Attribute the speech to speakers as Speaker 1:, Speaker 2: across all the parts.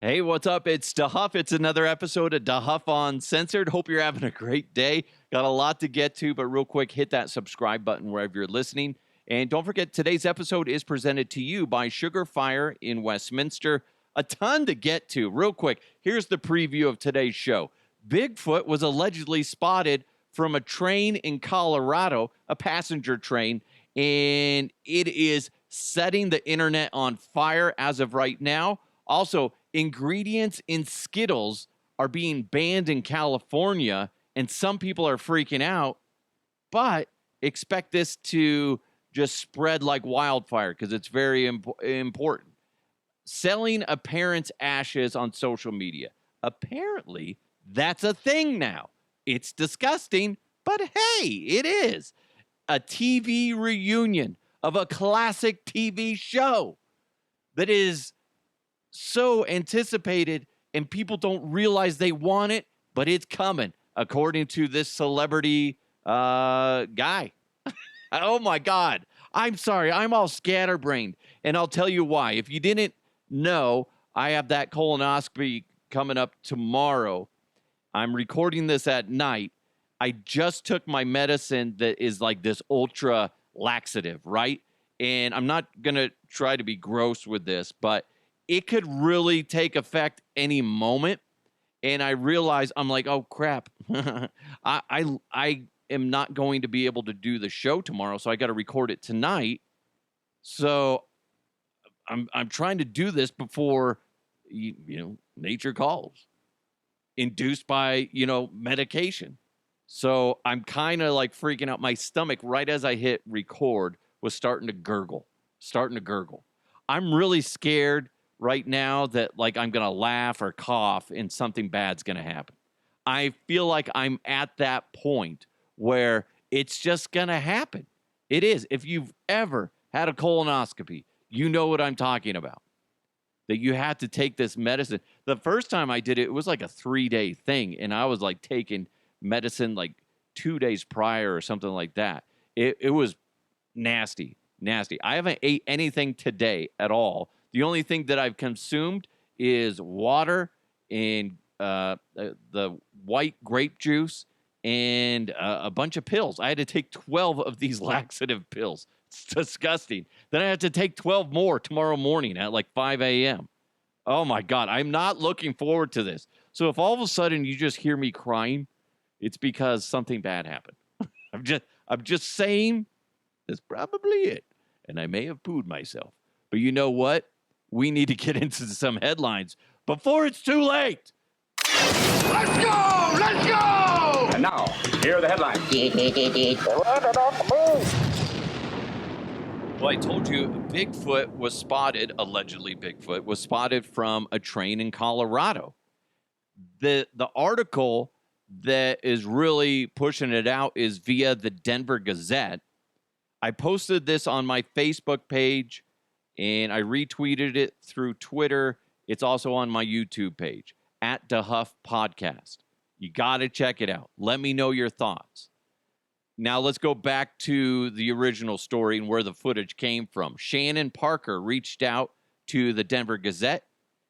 Speaker 1: Hey, what's up? It's DeHuff. It's another episode of DeHuff Uncensored. Hope you're having a great day. Got a lot to get to, but real quick, hit that subscribe button wherever you're listening. And don't forget, today's episode is presented to you by Sugar Fire in Westminster. A ton to get to. Real quick, here's the preview of today's show. Bigfoot was allegedly spotted from a train in Colorado, a passenger train, and it is setting the internet on fire as of right now. Also, ingredients in Skittles are being banned in California, and some people are freaking out, but expect this to just spread like wildfire because it's very important. Selling a parent's ashes on social media. Apparently, that's a thing now. It's disgusting, but hey, it is. A TV reunion of a classic TV show that is so anticipated and people don't realize they want it, but it's coming, according to this celebrity guy. Oh my God. I'm sorry. I'm all scatterbrained, and I'll tell you why. If you didn't know, I have that colonoscopy coming up tomorrow. I'm recording this at night. I just took my medicine that is like this ultra laxative, right? And I'm not going to try to be gross with this, but it could really take effect any moment. And I realize I'm like, oh crap, I am not going to be able to do the show tomorrow, so I got to record it tonight. So I'm trying to do this before nature calls, induced by medication. So I'm kind of like freaking out. My stomach, right as I hit record, was starting to gurgle. I'm really scared right now that like I'm going to laugh or cough and something bad's going to happen. I feel like I'm at that point where it's just going to happen. It is. If you've ever had a colonoscopy, you know what I'm talking about. That you have to take this medicine. The first time I did it, it was like a 3-day thing. And I was like taking medicine like 2 days prior or something like that. It was nasty. I haven't ate anything today at all. The only thing that I've consumed is water and the white grape juice and a bunch of pills. I had to take 12 of these laxative pills. It's disgusting. Then I have to take 12 more tomorrow morning at like 5 a.m. Oh my God, I'm not looking forward to this. So if all of a sudden you just hear me crying, it's because something bad happened. I'm just saying that's probably it. And I may have pooed myself. But you know what? We need to get into some headlines before it's too late.
Speaker 2: Let's go! Let's go!
Speaker 3: And now, here are the headlines.
Speaker 1: Well, I told you Bigfoot was spotted, allegedly Bigfoot, was spotted from a train in Colorado. The article that is really pushing it out is via the Denver Gazette. I posted this on my Facebook page, and I retweeted it through Twitter. It's also on my YouTube page, at DeHuff Podcast. You got to check it out. Let me know your thoughts. Now let's go back to the original story and where the footage came from. Shannon Parker reached out to the Denver Gazette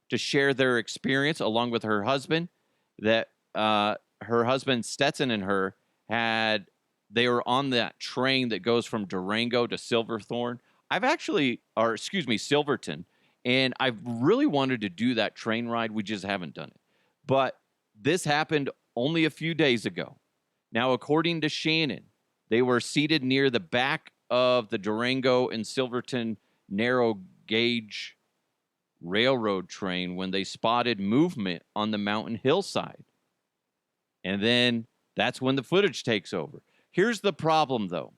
Speaker 1: to share their experience along with her husband. That her husband Stetson and her they were on that train that goes from Durango to Silverton, and I've really wanted to do that train ride. We just haven't done it. But this happened only a few days ago. Now, according to Shannon, they were seated near the back of the Durango and Silverton narrow gauge railroad train when they spotted movement on the mountain hillside. And then that's when the footage takes over. Here's the problem, though.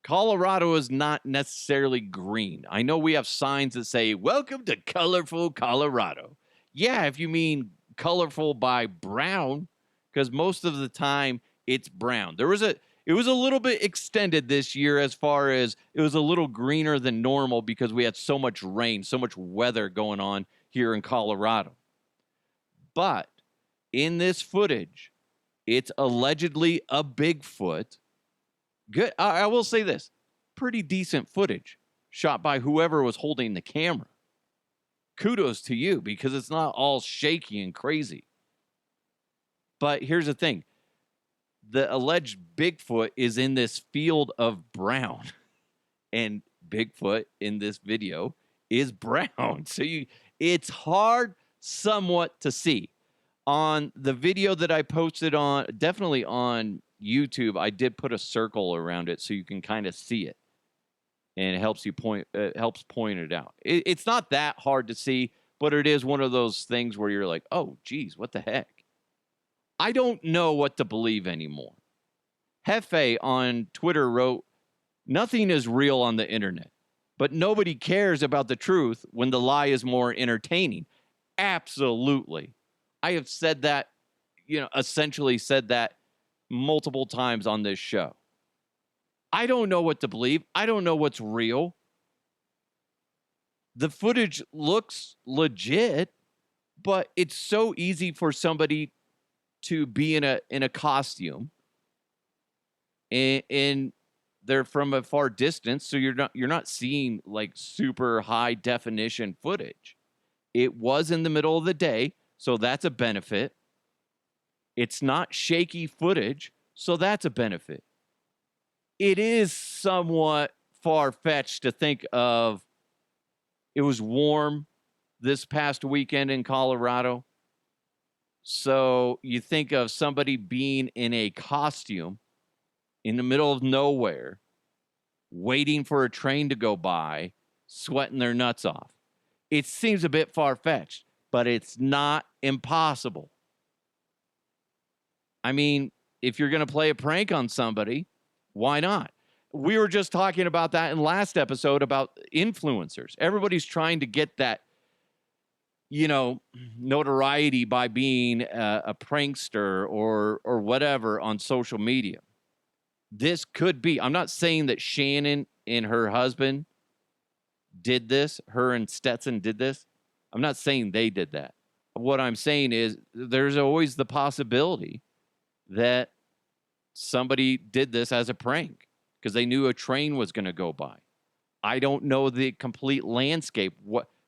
Speaker 1: Colorado is not necessarily green. I know we have signs that say, "Welcome to colorful Colorado." Yeah, if you mean colorful by brown, because most of the time it's brown. It was a little bit extended this year as far as it was a little greener than normal because we had so much rain, so much weather going on here in Colorado. But in this footage, it's allegedly a Bigfoot. Good. I will say this. Pretty decent footage shot by whoever was holding the camera. kudos to you because it's not all shaky and crazy. But here's the thing. The alleged Bigfoot is in this field of brown. And Bigfoot in this video is brown. So it's hard somewhat to see. On the video that I posted on, definitely on YouTube, I did put a circle around it so you can kind of see it. And it helps point it out. It's not that hard to see, but it is one of those things where you're like, oh, geez, what the heck? I don't know what to believe anymore. Hefe on Twitter wrote, nothing is real on the internet, but nobody cares about the truth when the lie is more entertaining. Absolutely. I have said that, essentially said that multiple times on this show. I don't know what to believe. I don't know what's real. The footage looks legit, but it's so easy for somebody to be in a costume and they're from a far distance, so you're not seeing like super high definition footage. It was in the middle of the day, so that's a benefit. It's not shaky footage, so that's a benefit. It is somewhat far-fetched to think of it was warm this past weekend in Colorado. So you think of somebody being in a costume in the middle of nowhere, waiting for a train to go by, sweating their nuts off. It seems a bit far-fetched, but it's not impossible. I mean, if you're going to play a prank on somebody, why not? We were just talking about that in last episode about influencers. Everybody's trying to get that, notoriety by being a prankster or whatever on social media. This could be. I'm not saying that Shannon and her husband did this. Her and Stetson did this. I'm not saying they did that. What I'm saying is there's always the possibility that somebody did this as a prank because they knew a train was going to go by. I don't know the complete landscape.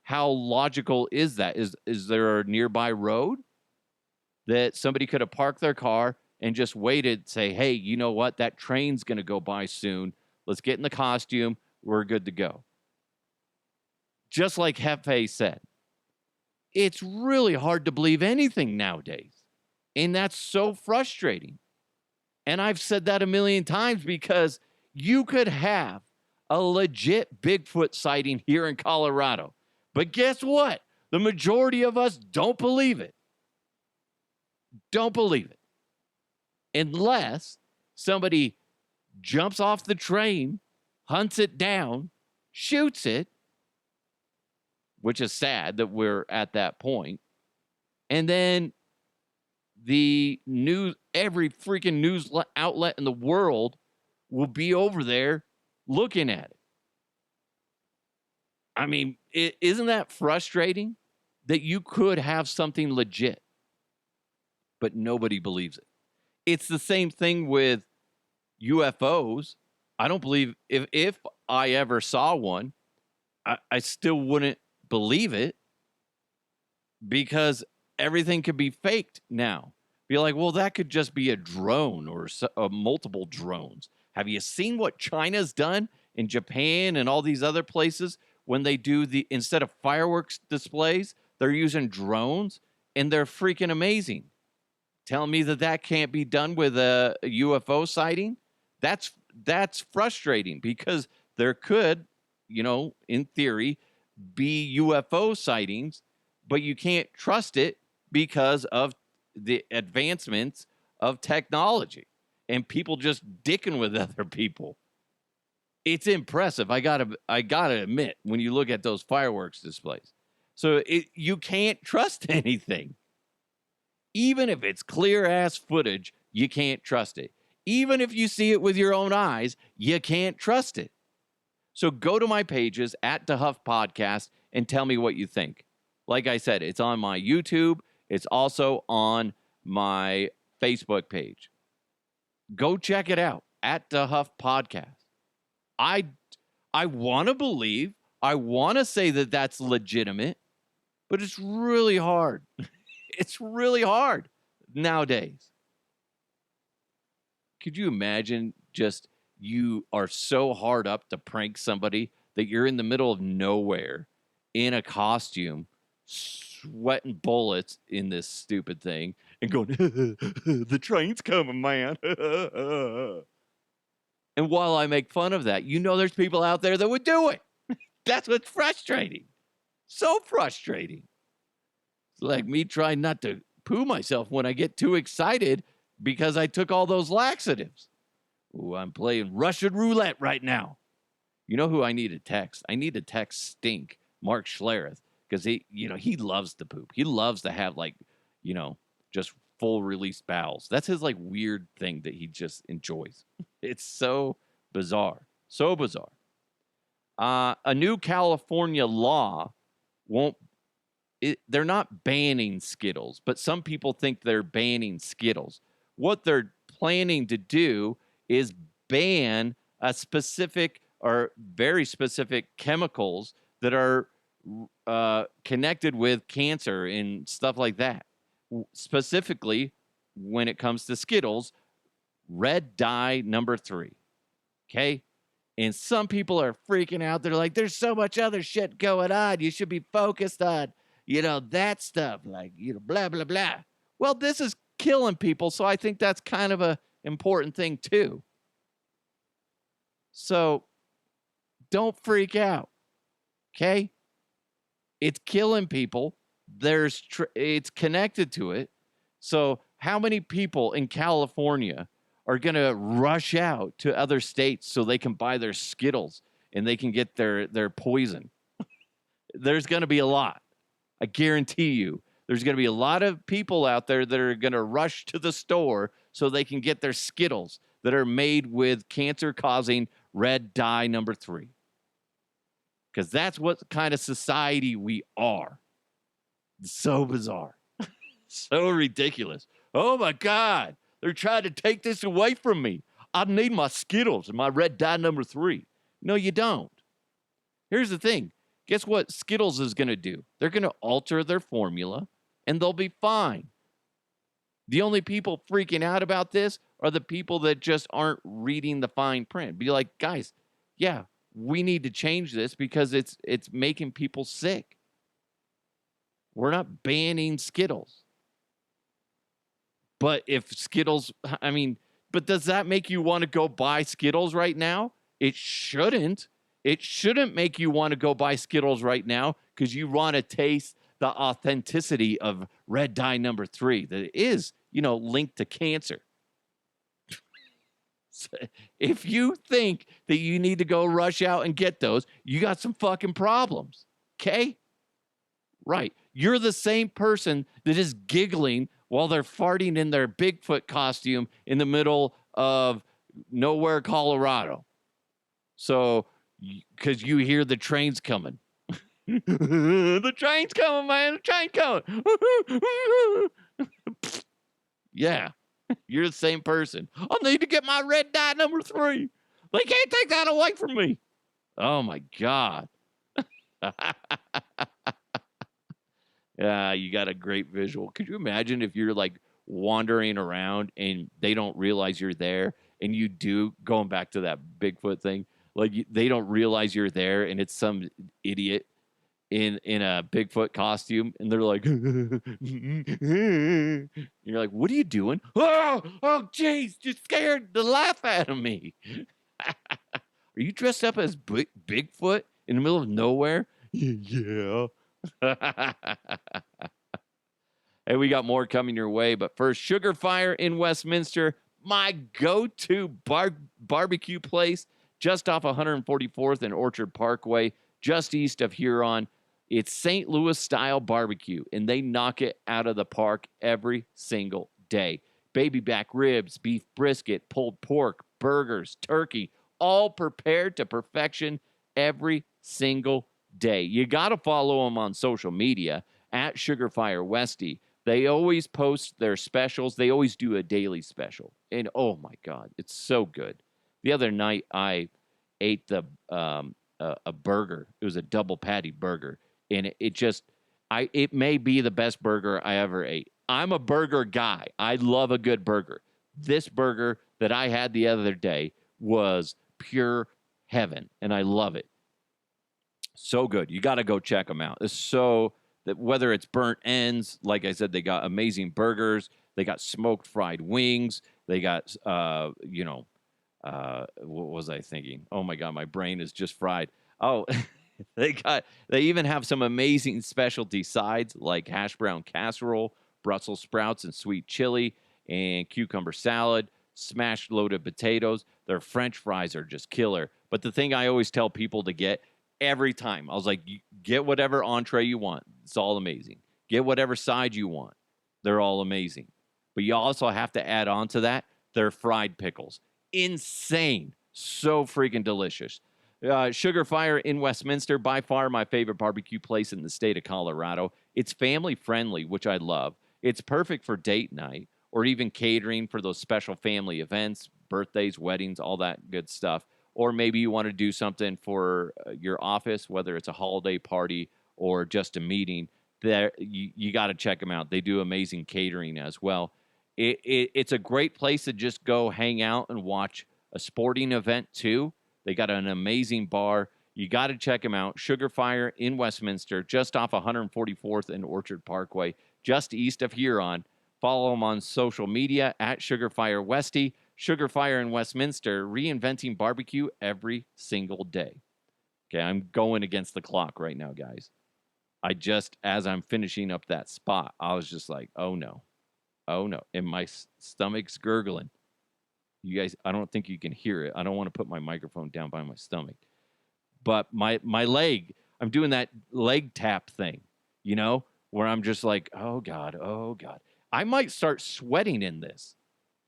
Speaker 1: How logical is that? Is there a nearby road that somebody could have parked their car and just waited, say, hey, you know what? That train's going to go by soon. Let's get in the costume. We're good to go. Just like Hefe said, it's really hard to believe anything nowadays. And that's so frustrating. And I've said that a million times because you could have a legit Bigfoot sighting here in Colorado. But guess what? The majority of us don't believe it. Don't believe it. Unless somebody jumps off the train, hunts it down, shoots it, which is sad that we're at that point. And then every freaking news outlet in the world will be over there looking at it. I mean, isn't that frustrating that you could have something legit, but nobody believes it? It's the same thing with UFOs. I don't believe if I ever saw one, I still wouldn't believe it because everything could be faked now. Be like, well, that could just be a drone or multiple drones. Have you seen what China's done in Japan and all these other places when they do instead of fireworks displays, they're using drones and they're freaking amazing. Telling me that can't be done with a UFO sighting? That's frustrating because there could, in theory, be UFO sightings, but you can't trust it because of the advancements of technology and people just dicking with other people. It's impressive. I gotta admit, when you look at those fireworks displays. So you can't trust anything. Even if it's clear-ass footage, you can't trust it. Even if you see it with your own eyes, you can't trust it. So go to my pages at DeHuff Podcast and tell me what you think. Like I said, it's on my YouTube. It's also on my Facebook page. Go check it out at DeHuff Podcast. I want to believe, I want to say that that's legitimate, But it's really hard. It's really hard nowadays. Could you imagine just you are so hard up to prank somebody that you're in the middle of nowhere in a costume, sweating bullets in this stupid thing and going, the train's coming, man. And while I make fun of that, there's people out there that would do it. That's what's frustrating. So frustrating. It's like me trying not to poo myself when I get too excited because I took all those laxatives. Ooh, I'm playing Russian roulette right now. You know who I need to text? I need to text Stink, Mark Schlereth, because he loves to poop. He loves to have just full release bowels. That's his weird thing that he just enjoys. It's so bizarre. So bizarre. A new California law they're not banning Skittles, but some people think they're banning Skittles. What they're planning to do is ban a specific or very specific chemicals that are connected with cancer and stuff like that. Specifically, when it comes to Skittles, red dye number 3. Okay? And some people are freaking out. They're like, there's so much other shit going on. You should be focused on, that stuff. Blah, blah, blah. Well, this is killing people. So I think that's kind of a important thing too. So don't freak out. Okay? It's killing people. It's connected to it. So how many people in California are going to rush out to other states so they can buy their Skittles and they can get their poison? There's going to be a lot. I guarantee you. There's going to be a lot of people out there that are going to rush to the store so they can get their Skittles that are made with cancer-causing red dye number 3. Because that's what kind of society we are. It's so bizarre. So ridiculous. Oh, my God. They're trying to take this away from me. I need my Skittles and my red dye number 3. No, you don't. Here's the thing. Guess what Skittles is going to do? They're going to alter their formula, and they'll be fine. The only people freaking out about this are the people that just aren't reading the fine print. Be like, guys, yeah, we need to change this because it's making people sick. We're not banning Skittles. But if Skittles, but does that make you want to go buy Skittles right now? It shouldn't. It shouldn't make you want to go buy Skittles right now because you want to taste the authenticity of red dye number 3 that is, linked to cancer. So if you think that you need to go rush out and get those, you got some fucking problems. Okay? Right. You're the same person that is giggling while they're farting in their Bigfoot costume in the middle of nowhere, Colorado. So, because you hear the trains coming. The train's coming, man. The train's coming. Yeah. You're the same person. I need to get my red dye number 3. They can't take that away from me. Oh, my God. Yeah, you got a great visual. Could you imagine if you're wandering around and they don't realize you're there and you do, going back to that Bigfoot thing, they don't realize you're there and it's some idiot in a Bigfoot costume and they're like, you're like, what are you doing? Oh, jeez, you're scared to laugh at me. Are you dressed up as Bigfoot in the middle of nowhere? Yeah. Hey, we got more coming your way, but first, Sugar Fire in Westminster, my go-to barbecue place, just off 144th and Orchard Parkway, just east of Huron. It's St. Louis-style barbecue, and they knock it out of the park every single day. Baby back ribs, beef brisket, pulled pork, burgers, turkey, all prepared to perfection every single day. You got to follow them on social media at Sugarfire Westy. They always post their specials. They always do a daily special. And oh my God, it's so good. The other night I ate a burger. It was a double patty burger. And it just, It may be the best burger I ever ate. I'm a burger guy. I love a good burger. This burger that I had the other day was pure heaven, and I love it. So good. You got to go check them out. It's so that whether it's burnt ends, like I said, they got amazing burgers. They got smoked fried wings. They got, what was I thinking? Oh my God, my brain is just fried. Oh, they even have some amazing specialty sides like hash brown casserole, Brussels sprouts and sweet chili, and cucumber salad, smashed loaded potatoes. Their French fries are just killer. But the thing I always tell people to get every time, I was like, get whatever entree you want. It's all amazing. Get whatever side you want. They're all amazing. But you also have to add on to that their fried pickles. Insane. So freaking delicious. Sugar Fire in Westminster, by far my favorite barbecue place in the state of Colorado. It's family friendly, which I love. It's perfect for date night or even catering for those special family events, birthdays, weddings, all that good stuff. Or maybe you want to do something for your office, whether it's a holiday party or just a meeting. There, you got to check them out. They do amazing catering as well. It's a great place to just go hang out and watch a sporting event too. They got an amazing bar. You got to check them out. Sugar Fire in Westminster, just off 144th and Orchard Parkway, just east of Huron. Follow them on social media at Sugar Fire Westy. Sugar Fire in Westminster, reinventing barbecue every single day. Okay, I'm going against the clock right now, guys. As I'm finishing up that spot, I was just like, oh no. Oh no. And my stomach's gurgling. You guys, I don't think you can hear it. I don't want to put my microphone down by my stomach. But my leg, I'm doing that leg tap thing, where I'm just like, oh God, oh God. I might start sweating in this.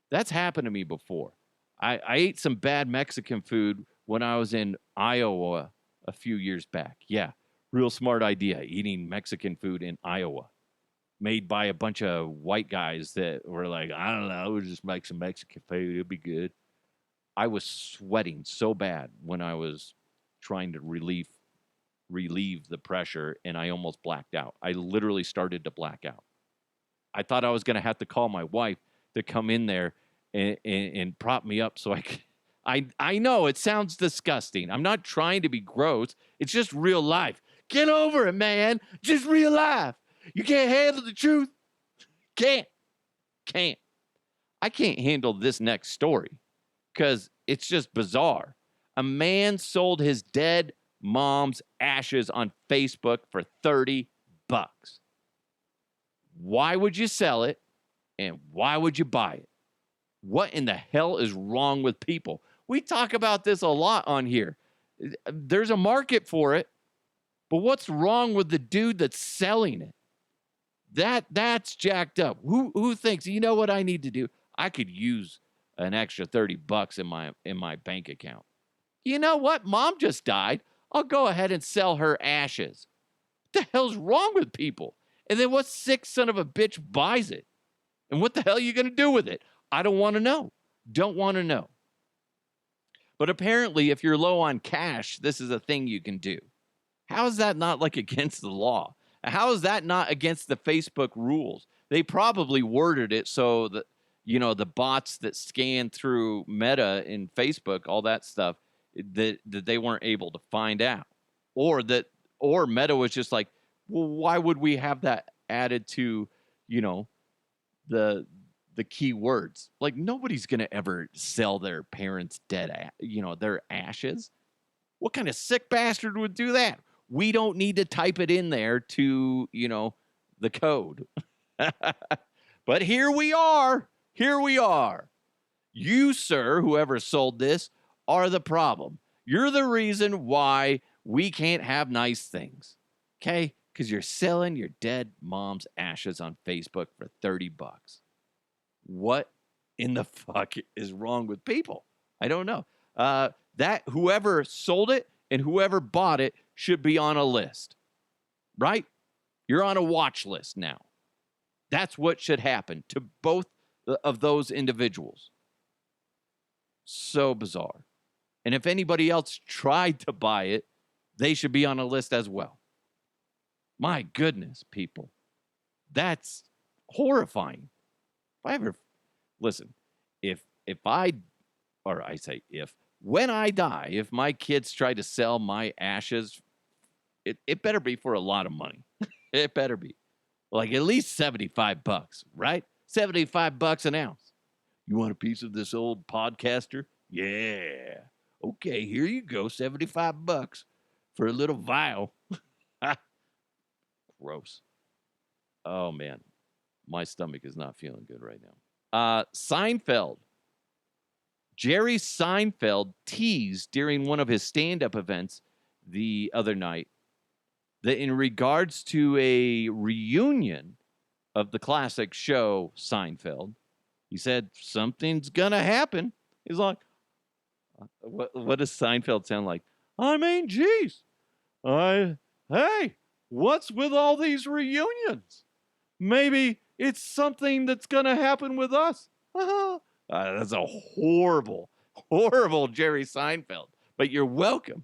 Speaker 1: That's happened to me before. I ate some bad Mexican food when I was in Iowa a few years back. Yeah, real smart idea, eating Mexican food in Iowa. Made by a bunch of white guys that were like, I don't know, we'll just make some Mexican food. It'll be good. I was sweating so bad when I was trying to relieve the pressure, and I almost blacked out. I literally started to black out. I thought I was going to have to call my wife to come in there and prop me up so I could. I know it sounds disgusting. I'm not trying to be gross. It's just real life. Get over it, man. Just real life. You can't handle the truth. Can't. I can't handle this next story because it's just bizarre. A man sold his dead mom's ashes on Facebook for $30. Why would you sell it? And why would you buy it? What in the hell is wrong with people? We talk about this a lot on here. There's a market for it, but what's wrong with the dude that's selling it? That's jacked up. Who thinks, you know what I need to do? I could use an extra $30 in my bank account. You know what? Mom just died. I'll go ahead and sell her ashes. What the hell's wrong with people? And then what sick son of a bitch buys it? And what the hell are you going to do with it? I don't want to know. Don't want to know. But apparently, if you're low on cash, this is a thing you can do. How is that not like against the law? How is that not against the Facebook rules? They probably worded it so that, the bots that scan through Meta and Facebook, all that stuff, that they weren't able to find out. Or Meta was just like, well, why would we have that added to, the keywords? Like, nobody's going to ever sell their parents' their ashes. What kind of sick bastard would do that? We don't need to type it in there to, the code. But here we are. You, sir, whoever sold this, are the problem. You're the reason why we can't have nice things. Okay? Because you're selling your dead mom's ashes on Facebook for $30. What in the fuck is wrong with people? I don't know. That whoever sold it and whoever bought it should be on a list, right? You're on a watch list now. That's what should happen to both of those individuals. So bizarre. And if anybody else tried to buy it, they should be on a list as well. My goodness, people. That's horrifying. If I ever listen, if I or I say if when I die, if my kids try to sell my ashes, it better be for a lot of money. It better be. Like at least $75, right? $75 an ounce. You want a piece of this old podcaster? Yeah. Okay, here you go. $75 for a little vial. Gross. Oh man. My stomach is not feeling good right now. Seinfeld. Jerry Seinfeld teased during one of his stand-up events the other night that in regards to a reunion of the classic show Seinfeld, he said something's gonna happen. He's like, what does Seinfeld sound like? I mean, geez, hey, what's with all these reunions? Maybe it's something that's gonna happen with us. That's a horrible, horrible Jerry Seinfeld. But you're welcome.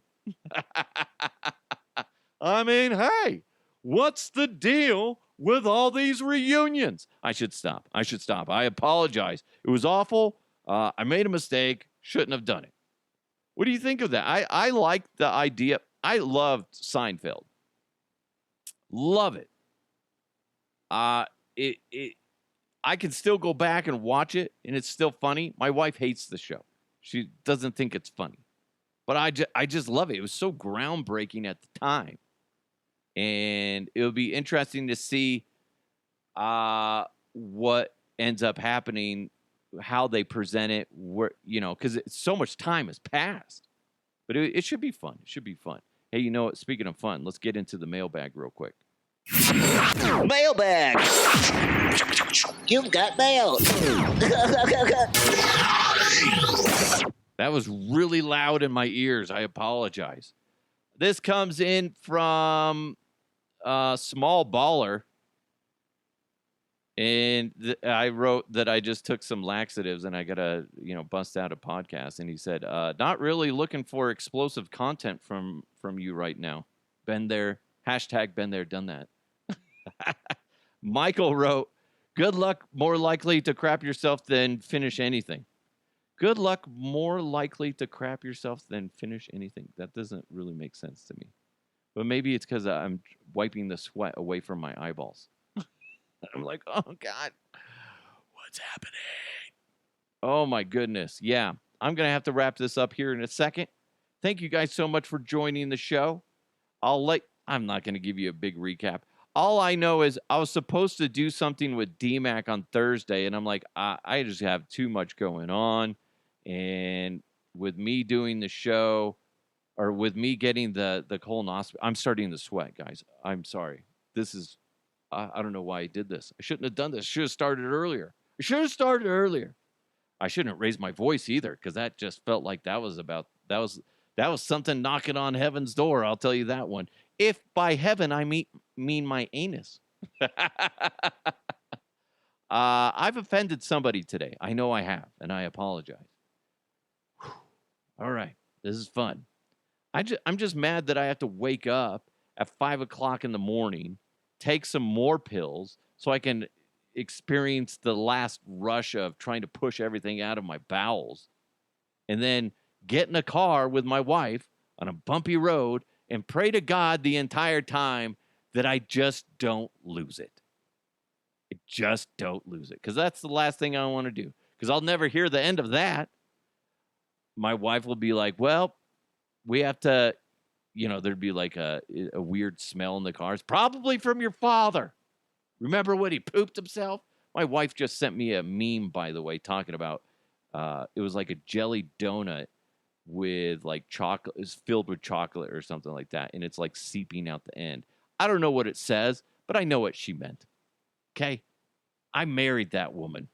Speaker 1: I mean, hey, what's the deal with all these reunions? I should stop. I apologize. It was awful. I made a mistake. Shouldn't have done it. What do you think of that? I like the idea. I loved Seinfeld. Love it. I can still go back and watch it, and it's still funny. My wife hates the show. She doesn't think it's funny. But I just love it. It was so groundbreaking at the time. And it will be interesting to see what ends up happening, how they present it, because so much time has passed. But it should be fun. It should be fun. Hey, you know what? Speaking of fun, let's get into the mailbag real quick.
Speaker 3: Mailbag. You've got mail.
Speaker 1: That was really loud in my ears. I apologize. This comes in from Small Baller. And I wrote that I just took some laxatives and I got to, bust out a podcast. And he said, not really looking for explosive content from you right now. Been there. Hashtag been there, done that. Michael wrote, good luck, more likely to crap yourself than finish anything. Good luck, more likely to crap yourself than finish anything. That doesn't really make sense to me. But maybe it's because I'm wiping the sweat away from my eyeballs. I'm like, oh, God, what's happening? Oh, my goodness. Yeah, I'm going to have to wrap this up here in a second. Thank you guys so much for joining the show. I'm not going to give you a big recap. All I know is I was supposed to do something with DMAC on Thursday, and I'm like, I just have too much going on. And with me doing the show, or with me getting the colonoscopy, I'm starting to sweat, guys. I'm sorry. This is, I don't know why I did this. I shouldn't have done this. I should have started earlier. I shouldn't have raised my voice either, because that just felt like that was something knocking on heaven's door. I'll tell you that one. If by heaven I mean my anus. I've offended somebody today. I know I have, and I apologize. Whew. All right, this is fun. I'm just mad that I have to wake up at 5 o'clock in the morning, take some more pills so I can experience the last rush of trying to push everything out of my bowels, and then get in a car with my wife on a bumpy road and pray to God the entire time that I just don't lose it. I just don't lose it, because that's the last thing I want to do, because I'll never hear the end of that. My wife will be like, well, we have to, there'd be like a weird smell in the cars, probably from your father. Remember when he pooped himself? My wife just sent me a meme, by the way, talking about, it was like a jelly donut with like chocolate, is filled with chocolate or something like that, and it's like seeping out the end. I don't know what it says, but I know what she meant. Okay? I married that woman.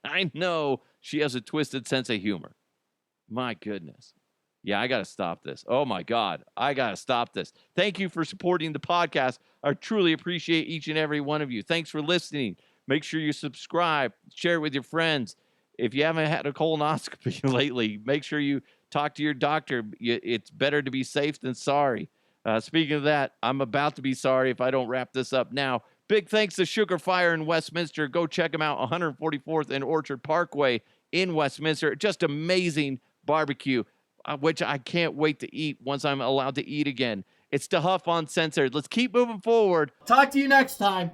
Speaker 1: I know she has a twisted sense of humor. My goodness. Yeah, I got to stop this. Oh my God, I got to stop this. Thank you for supporting the podcast. I truly appreciate each and every one of you. Thanks for listening. Make sure you subscribe, share it with your friends. If you haven't had a colonoscopy lately, make sure you talk to your doctor. It's better to be safe than sorry. Speaking of that, I'm about to be sorry if I don't wrap this up now. Big thanks to Sugar Fire in Westminster. Go check them out, 144th and Orchard Parkway in Westminster. Just amazing barbecue, which I can't wait to eat once I'm allowed to eat again. It's DeHuff Uncensored. Let's keep moving forward.
Speaker 4: Talk to you next time.